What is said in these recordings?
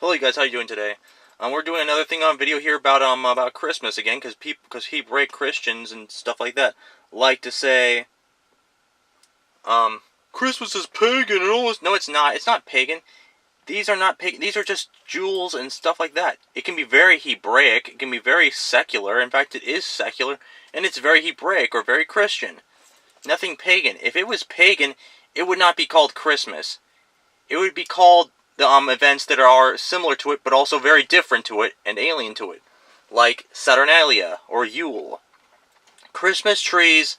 Hello, you guys. How you doing today? We're doing another thing on video here about Christmas again, because Hebraic Christians and stuff like that like to say Christmas is pagan and all this. No, it's not. It's not pagan. These are not pagan. These are just jewels and stuff like that. It can be very Hebraic. It can be very secular. In fact, it is secular, and it's very Hebraic or very Christian. Nothing pagan. If it was pagan, it would not be called Christmas. It would be called the events that are similar to it, but also very different to it and alien to it, like Saturnalia or Yule. Christmas trees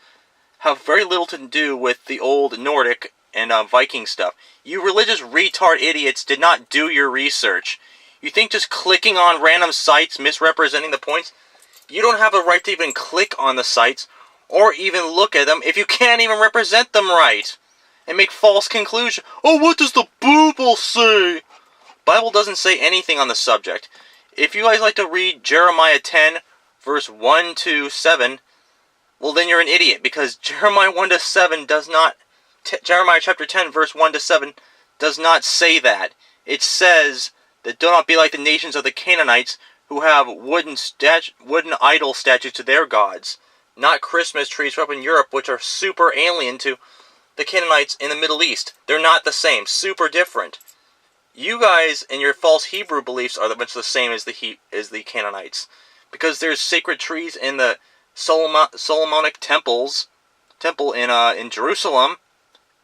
have very little to do with the old Nordic and Viking stuff. You religious retard idiots did not do your research. You think just clicking on random sites misrepresenting the points? You don't have a right to even click on the sites or even look at them if you can't even represent them right and make false conclusions. Oh, what does the Bible say? Bible doesn't say anything on the subject. If you guys like to read Jeremiah 10, verse 1 to 7, well then you're an idiot, because Jeremiah 1 to 7 does not, Jeremiah chapter 10, verse 1 to 7 does not say that. It says that do not be like the nations of the Canaanites who have wooden idol statues to their gods. Not Christmas trees up in Europe, which are super alien to the Canaanites in the Middle East. They're not the same. Super different. You guys and your false Hebrew beliefs are much the same as the Canaanites, because there's sacred trees in the Solomonic temple in Jerusalem.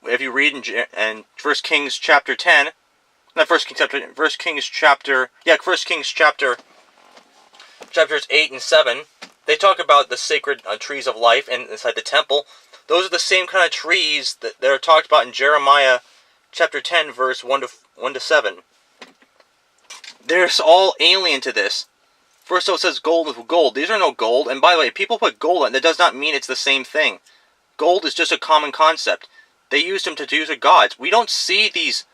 If you read in 1 Kings chapter 10, not 1 Kings chapter chapters 8 and 7, they talk about the sacred trees of life inside the temple. Those are the same kind of trees that are talked about in Jeremiah chapter 10, verse 1 to 7. They're all alien to this. First of all, it says gold with gold. These are no gold. And by the way, people put gold on. That does not mean it's the same thing. Gold is just a common concept. They used them to use as gods. We don't see these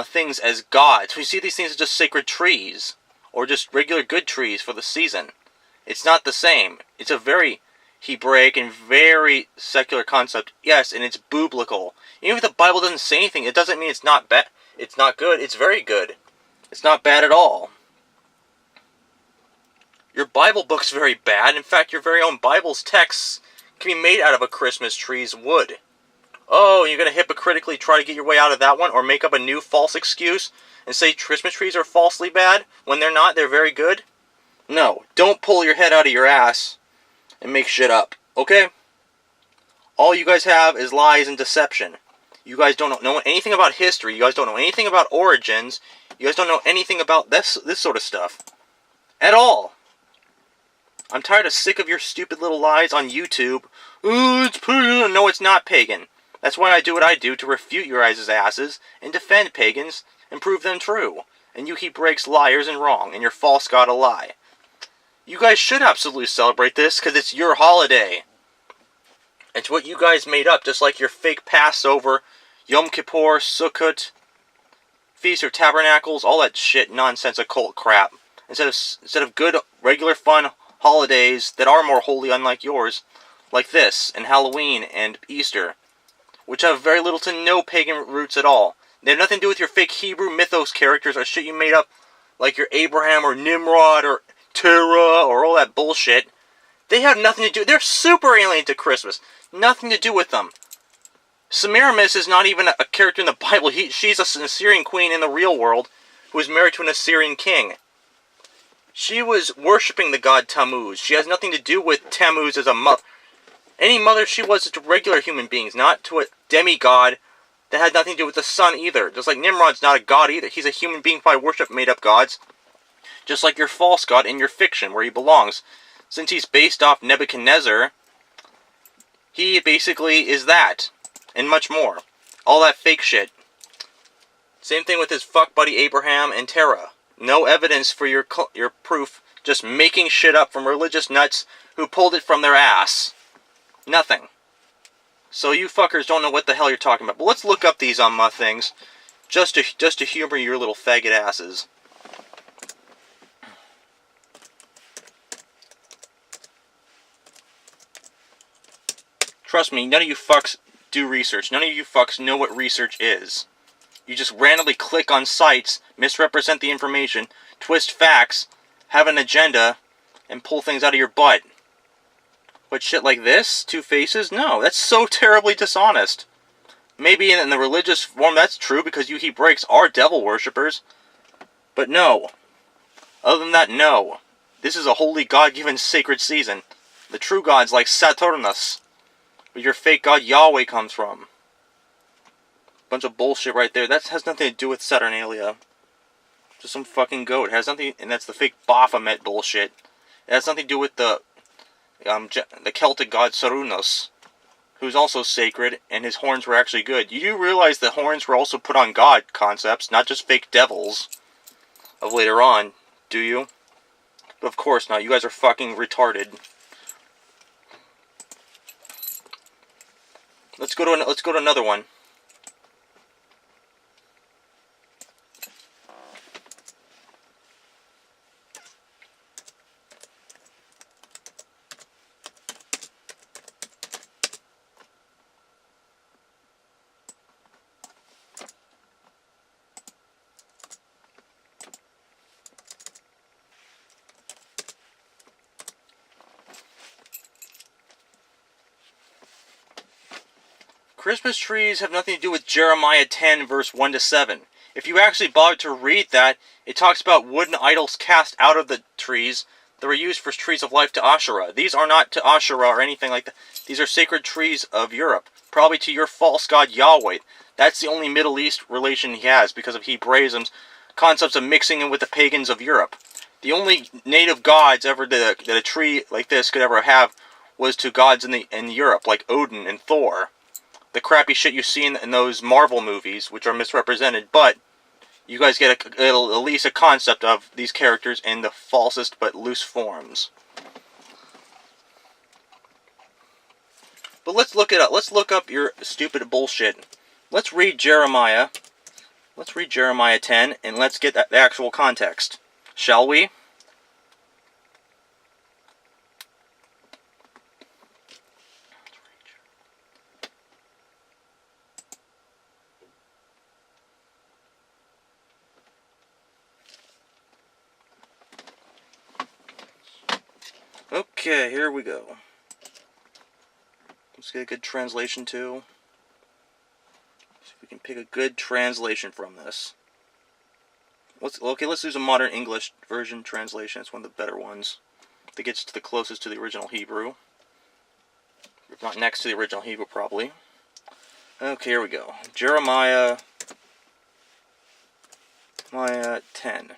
things as gods. We see these things as just sacred trees, or just regular good trees for the season. It's not the same. It's a very Hebraic and very secular concept. Yes, and it's biblical. Even if the Bible doesn't say anything, it doesn't mean it's not bad. It's not good. It's very good. It's not bad at all. Your Bible book's very bad. In fact, your very own Bible's texts can be made out of a Christmas tree's wood. Oh, you're going to hypocritically try to get your way out of that one, or make up a new false excuse and say Christmas trees are falsely bad when they're not. They're very good. No, don't pull your head out of your ass and make shit up, okay? All you guys have is lies and deception. You guys don't know anything about history. You guys don't know anything about origins. You guys don't know anything about this sort of stuff. At all. I'm tired of sick of your stupid little lies on YouTube. Oh, it's pagan. No, it's not pagan. That's why I do what I do, to refute your guys' asses and defend pagans and prove them true. And you Hebraics liars and wrong, and your false god a lie. You guys should absolutely celebrate this, because it's your holiday. It's what you guys made up, just like your fake Passover, Yom Kippur, Sukkot, Feast of Tabernacles, all that shit, nonsense, occult crap. Instead of good, regular, fun holidays that are more holy, unlike yours, like this, and Halloween, and Easter, which have very little to no pagan roots at all. They have nothing to do with your fake Hebrew mythos characters or shit you made up, like your Abraham or Nimrod or Terah or all that bullshit. They have nothing to do. They're super alien to Christmas. Nothing to do with them. Semiramis is not even a character in the Bible. She's an Assyrian queen in the real world who was married to an Assyrian king. She was worshipping the god Tammuz. She has nothing to do with Tammuz as a mother. Any mother she was to regular human beings, not to a demigod that had nothing to do with the sun either. Just like Nimrod's not a god either. He's a human being by worship made-up gods. Just like your false god in your fiction, where he belongs. Since he's based off Nebuchadnezzar, he basically is that, and much more. All that fake shit. Same thing with his fuck buddy Abraham and Terah. No evidence for your proof, just making shit up from religious nuts who pulled it from their ass. Nothing. So you fuckers don't know what the hell you're talking about. But let's look up these things, just to humor your little faggot asses. Trust me, none of you fucks do research. None of you fucks know what research is. You just randomly click on sites, misrepresent the information, twist facts, have an agenda, and pull things out of your butt. But shit like this? Two faces? No, that's so terribly dishonest. Maybe in the religious form that's true because you Hebraics are devil worshippers. But no. Other than that, no. This is a holy God-given sacred season. The true gods like Saturnus, where your fake god Yahweh comes from. Bunch of bullshit right there. That has nothing to do with Saturnalia. Just some fucking goat. It has nothing, and that's the fake Baphomet bullshit. It has nothing to do with the Celtic god Cernunnos, who's also sacred, and his horns were actually good. You do realize the horns were also put on God concepts, not just fake devils of later on, do you? But of course not. You guys are fucking retarded. Let's go to another one. Christmas trees have nothing to do with Jeremiah 10, verse 1 to 7. If you actually bother to read that, it talks about wooden idols cast out of the trees that were used for trees of life to Asherah. These are not to Asherah or anything like that. These are sacred trees of Europe, probably to your false god Yahweh. That's the only Middle East relation he has because of Hebraism's concepts of mixing in with the pagans of Europe. The only native gods ever that a tree like this could ever have was to gods in Europe, like Odin and Thor. The crappy shit you see in those Marvel movies, which are misrepresented, but you guys get at least a concept of these characters in the falsest but loose forms. But let's look it up. Let's look up your stupid bullshit. Let's read Jeremiah. Let's read Jeremiah 10, and let's get the actual context. Shall we? Okay, here we go. Let's get a good translation too. See if we can pick a good translation from this. Let's use a modern English version translation. It's one of the better ones. That gets to the closest to the original Hebrew. If not next to the original Hebrew, probably. Okay, here we go. Jeremiah 10.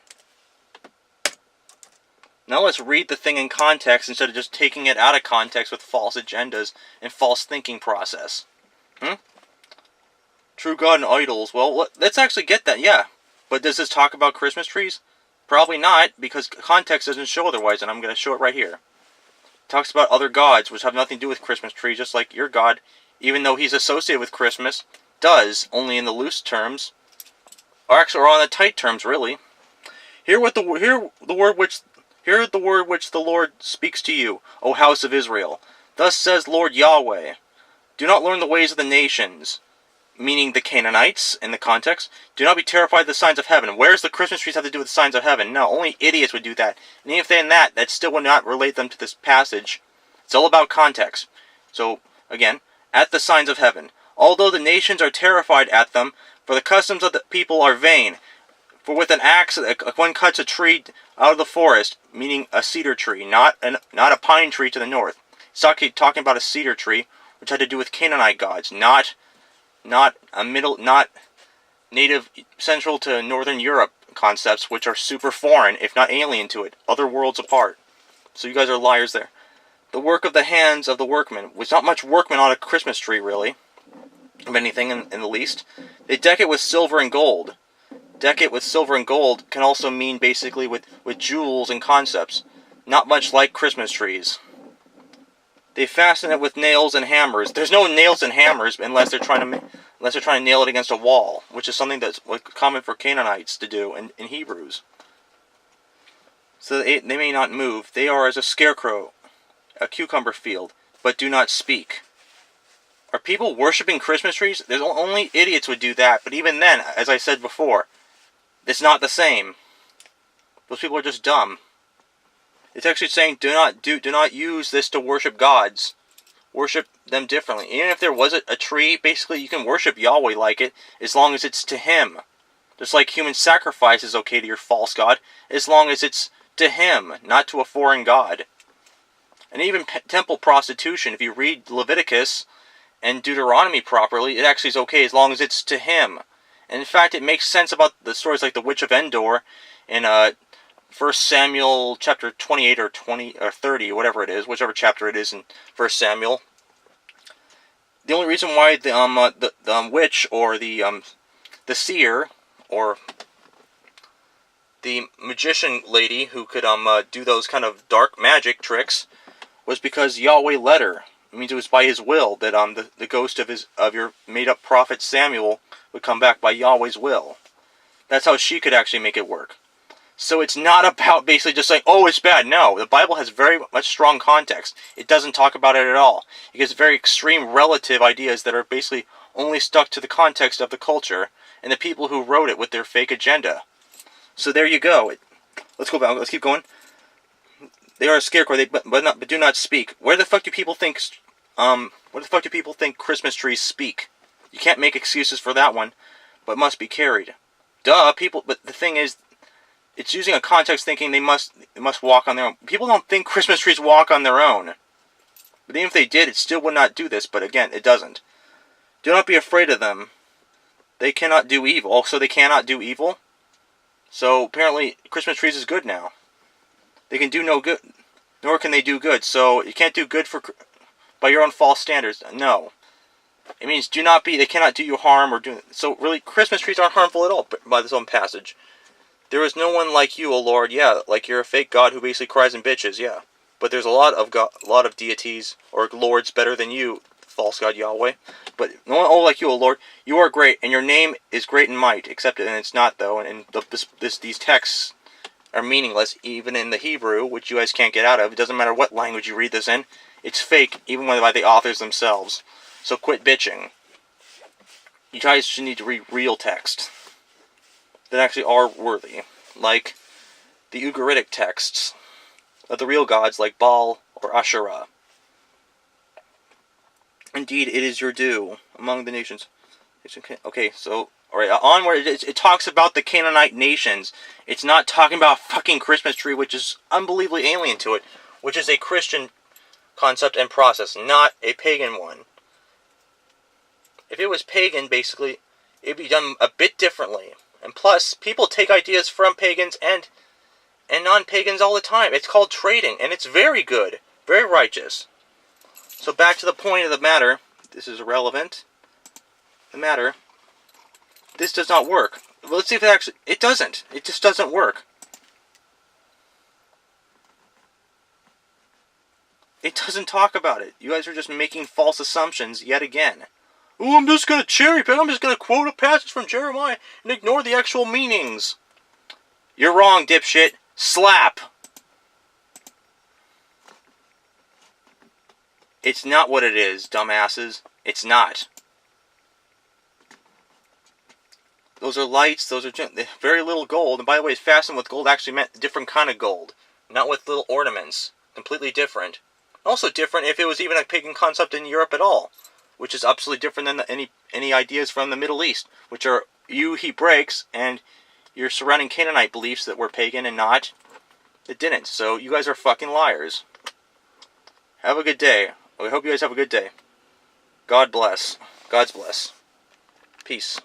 Now let's read the thing in context instead of just taking it out of context with false agendas and false thinking process. True God and idols. Well, let's actually get that, yeah. But does this talk about Christmas trees? Probably not, because context doesn't show otherwise, and I'm going to show it right here. It talks about other gods, which have nothing to do with Christmas trees, just like your God, even though he's associated with Christmas, does, only in the loose terms, or actually, or on the tight terms, really. Hear the word which the Lord speaks to you, O house of Israel. Thus says Lord Yahweh, do not learn the ways of the nations, meaning the Canaanites in the context. Do not be terrified of the signs of heaven. Where does the Christmas trees have to do with the signs of heaven? No, only idiots would do that. And even if they're in that still would not relate them to this passage. It's all about context. So, again, at the signs of heaven. Although the nations are terrified at them, for the customs of the people are vain. For with an axe one cuts a tree out of the forest, meaning a cedar tree, not a pine tree to the north. It's talking about a cedar tree, which had to do with Canaanite gods, not native central to northern Europe concepts, which are super foreign, if not alien to it, other worlds apart. So you guys are liars there. The work of the hands of the workmen. Was not much workman on a Christmas tree, really, of anything in the least. They deck it with silver and gold. Deck it with silver and gold can also mean basically with jewels and concepts. Not much like Christmas trees. They fasten it with nails and hammers. There's no nails and hammers unless they're trying to nail it against a wall, which is something that's common for Canaanites to do in Hebrews. So they may not move. They are as a scarecrow, a cucumber field, but do not speak. Are people worshipping Christmas trees? There's only idiots would do that, but even then, as I said before, it's not the same. Those people are just dumb. It's actually saying do not use this to worship gods. Worship them differently. Even if there was a tree, basically you can worship Yahweh like it, as long as it's to Him. Just like human sacrifice is okay to your false god, as long as it's to Him, not to a foreign god. And even temple prostitution, if you read Leviticus and Deuteronomy properly, it actually is okay as long as it's to Him. And in fact, it makes sense about the stories like the Witch of Endor in 1 Samuel chapter 28 or 20 or 30, whatever it is, whichever chapter it is in 1 Samuel. The only reason why the witch or the seer or the magician lady who could do those kind of dark magic tricks was because Yahweh led her. It means it was by His will that the ghost of your made up prophet Samuel would come back by Yahweh's will. That's how she could actually make it work. So it's not about basically just saying, oh, it's bad. No, the Bible has very much strong context. It doesn't talk about it at all. It gives very extreme relative ideas that are basically only stuck to the context of the culture and the people who wrote it with their fake agenda. So there you go. Let's go back. Let's keep going. They are a scarecrow, but do not speak. Where the fuck do people think? Where the fuck do people think Christmas trees speak? You can't make excuses for that one, but must be carried. Duh, people. But the thing is, it's using a context thinking they must walk on their own. People don't think Christmas trees walk on their own. But even if they did, it still would not do this. But again, it doesn't. Do not be afraid of them. They cannot do evil. Also, they cannot do evil. So apparently, Christmas trees is good now. They can do no good, nor can they do good. So you can't do good by your own false standards. No. It means they cannot do you harm or do. So really, Christmas trees aren't harmful at all by this own passage. There is no one like you, O Lord. Yeah, like you're a fake god who basically cries and bitches. Yeah, but there's a lot of deities or lords better than you, false god Yahweh. But no one like you, O Lord. You are great, and your name is great in might. Except, and it's not though. And these texts are meaningless, even in the Hebrew, which you guys can't get out of. It doesn't matter what language you read this in. It's fake, even by the authors themselves. So quit bitching. You guys should need to read real text that actually are worthy, like the Ugaritic texts of the real gods like Baal or Asherah. Indeed, it is your due among the nations. Okay, so, alright, onward, it talks about the Canaanite nations. It's not talking about a fucking Christmas tree, which is unbelievably alien to it, which is a Christian concept and process, not a pagan one. If it was pagan, basically, it'd be done a bit differently. And plus, people take ideas from pagans and non-pagans all the time. It's called trading, and it's very good, very righteous. So back to the point of the matter. This is irrelevant. The matter. This does not work. Let's see if it doesn't. It just doesn't work. It doesn't talk about it. You guys are just making false assumptions yet again. Oh, I'm just going to cherry pick. I'm just going to quote a passage from Jeremiah and ignore the actual meanings. You're wrong, dipshit. Slap. It's not what it is, dumbasses. It's not. Those are lights. Those are very little gold. And by the way, fastened with gold actually meant a different kind of gold. Not with little ornaments. Completely different. Also different if it was even a pagan concept in Europe at all. Which is absolutely different than any ideas from the Middle East, which are you Hebraics and your surrounding Canaanite beliefs that were pagan and not. It didn't. So you guys are fucking liars. Have a good day. I hope you guys have a good day. God bless. God's bless. Peace.